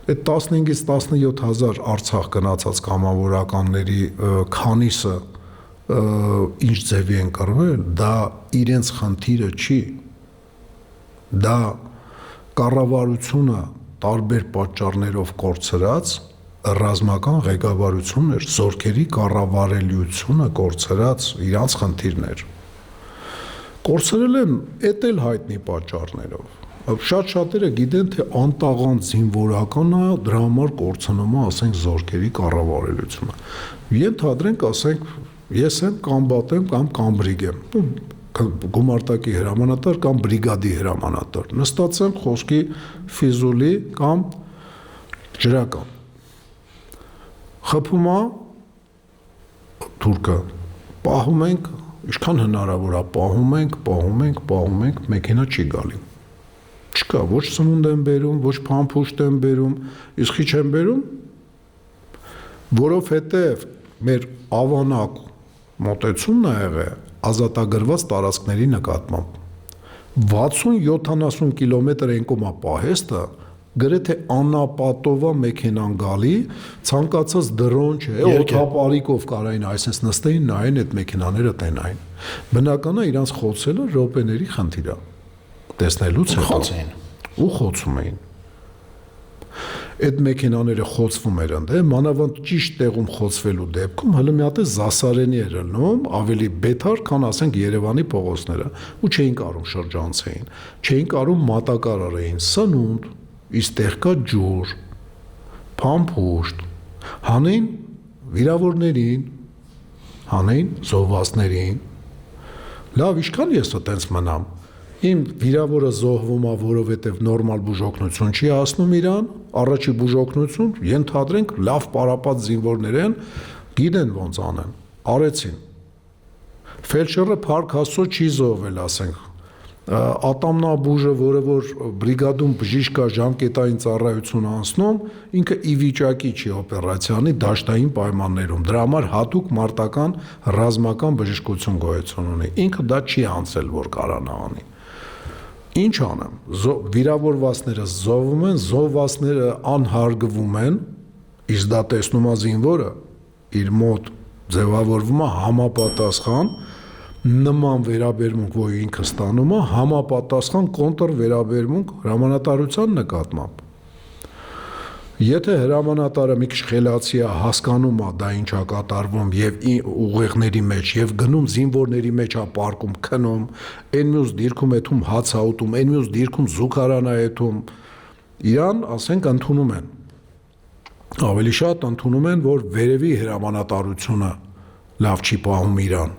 Այդ 15-ից 17 հազար Արցախ գնացած կամավորականների քանիսը ինչ ձևի են կռվել, դա իրենց խնդիրը չի, դա կառավարությունը տարբեր պատճառներով կորցրած ռազմական ղեկավարությունն էր, զորքերի կառավարելիությունը կորցրած իրանց խնդիրներ, կորցրել են էդ էլ հայտնի պատճառներով, շատ-շատերը գիտեն, թե անտաղանդ զինվորականը դրա համար կորցնում է, ասենք, զորքերի կառավարելիությունը, ենթադրենք, ասենք, ես եմ կամ բատեմ կամ կամբրիգ եմ, գումարտակի հրամանատար կամ բրիգադի հրամանատար, նստած եմ խոսքի ֆիզուլի կամ ջրական, խփում է թուրքը, պահում ենք, ինչքան հնարավոր է, պահում ենք, մեքենա չի գալի, չկա, ոչ սնունդ են բերում, ոչ փամփուշտ են բերում, իսկ ի՞նչ են բերում, որովհետև մեր ավանակ մոտեցումն է եղել ազատագրված տարածքների նկատմամբ, 60-70 կիլոմետր ենկոմա պահեստը, գրեթե անապատովա մեքենան գալի, ցանկացած դրոն չէ, օդապարիկով կարային այսպես նստեին, նայեն այդ մեքենաները տենային, բնական է իրանց խոցելը րոպեների խնդիր է, տեսնելուց ու խոցում էին, այդ մեքենաները խոցվում էր ընդ, մանավանդ ճիշտ տեղում խոցվելու դեպքում հələ մի հատ զասարենի էր ելնում, ավելի բեթար, քան ասենք Երևանի փողոցները, ու չէին կարում շրջանցեին, չէին կարում մատակարարեին, սնունդ, իստեղ կա ջուր, փամփուշտ, հանեին վիրավորներին, հանեին զոհվածներին, լավ, ինչքան ես այտենց մնամ, իմ վիրավորը զոհվում է, որովհետև նորմալ բուժօգնություն չի հասնում իրան, առաջի բուժօգնություն, ենթադրենք լավ պարապած զինվորներ են, գիտեն ոնց անեն, արեցին, ֆելդշերը փառք Աստծո չի զոհվել, ասենք, ատամնաբուժը, որը որ բրիգադում բժիշկ կա ժամկետային ծառայություն անցնում, ինքը ի վիճակի չի օպերացիանի դաշտային պայմաններում, դրա համար հատուկ մարտական ռազմական բժշկություն գոյություն ունի, ինքը դա չի անցել, որ կարանա անի, ինչ անեմ, վիրավորվածները զոհվում են, զոհվածները անհարգվում են, իսկ դա տեսնում է զինվորը, իր մոտ ձևավորվում է համապատասխան նման վերաբերմունք, որ ինքը ստանում է, համապատասխան կոնտր վերաբերմունք հրամանատարության նկատմամբ։ Եթե հրամանատարը մի քիչ խելացի է, հասկանում է դա ինչ է կատարվում եւ ուղեղների մեջ եւ գնում զինվորների մեջ է պարկում, քնում, այն մյուս դիրքում էթում հաց է ուտում, այն մյուս դիրքում զուգարան է էթում, իրան, ասենք, ընդունում են։ Ավելի շատ ընդունում են, որ վերևի հրամանատարությունը լավ չի պահում իրան,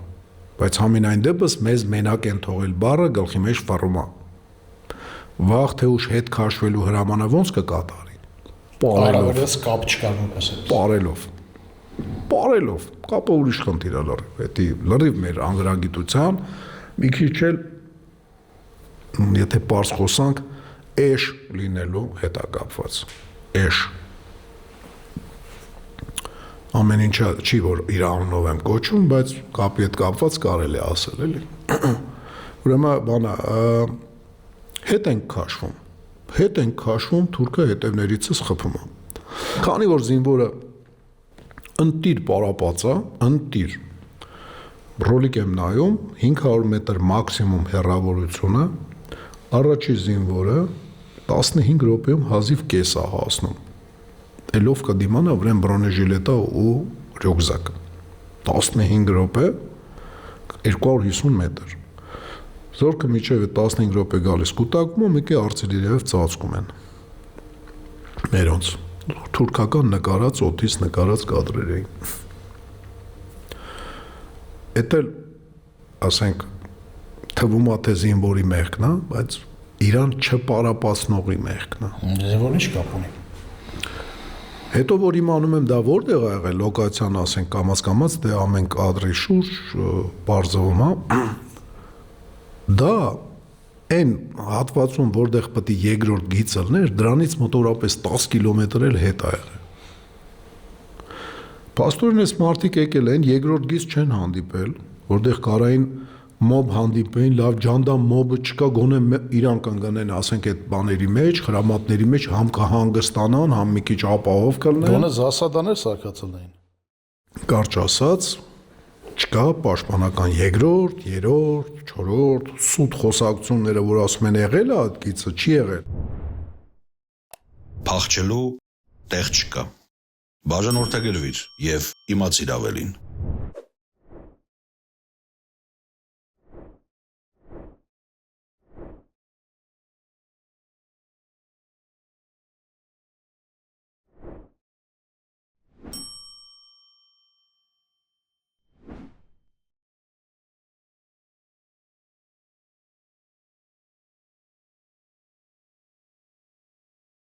բայց համենայն դեպս մեզ մենակ են թողել բառը գլխի մեջ ֆռում է։ Վաղ թե ուշ հետ քաշվելու հրամանը ոնց կկատարի։ Պարելով կապ չկա որպես պարելով, կապը ուրիշ խնդիր է լրիվ, դա լրիվ մեր անգրագիտության, մի քիչ էլ, եթե պարզ խոսանք, էշ լինելու հետ է կապված, էշ, ամեն ինչը չի, որ իր անունով եմ կոչում, բայց կապի հետ կապված կարելի է ասել, էլի, ուրեմն բանը, հետ ենք քաշվում, թուրքը հետևներիցս խփում է, քանի որ զինվորը ընտիր պարապած է, ընտիր, ռոլիկ եմ նայում, 500 մետր մաքսիմում հեռավորությունը, առաջի զինվորը 15 րոպեում հազիվ կես է հասնում, էլով կդիմանա վրեն բրոնեժիլետա ու ռյուկզակ, 15 րոպե, 250 մետր, զորքը միջև 15 րոպե գալիս կուտակում ու մեկի արծերի երև ծածկում են, մերոնց, թուրքական նկարած, օդից նկարած կադրեր էին, էդ էլ, ասենք, թվում է թե զինվորի մեղքն է, բայց իրան չպարապացնողի մեղքն է։ Զինվորն ինչ կապ ունի։ Հետո որ իմանում եմ դա որտեղ է եղել, լոկացիան ասենք կամաց դե ամեն կադրի շուրջ բարձվում է, դա այն հատվածում որտեղ պետք է երկրորդ գիծը լիներ, դրանից մոտավորապես 10 կիլոմետր էլ հետ է եղել։ Պաստորեն այս մարդիկ եկել են, երկրորդ գիծ չեն հանդիպել, որտեղ կարային մոբ հանդիպեին, լավ ջանդամ մոբը չկա, գոնե իրան կընկնեն, ասենք այդ բաների մեջ, խրամատների մեջ համ կհանգստանան, համ մի քիչ ապահով կլինեն։ Գոնե զասադաներ սարքացել էին։ Կարճ ասած, չկա պաշտպանական երկրորդ, երրորդ, չորրորդ, սուտ խոսակցությունները, որ ասում են եղել է այդ գիծը, չի եղել։ Փախչելու տեղ չկա։ Բաժանորդագրվիր եւ իմացիր ավելին։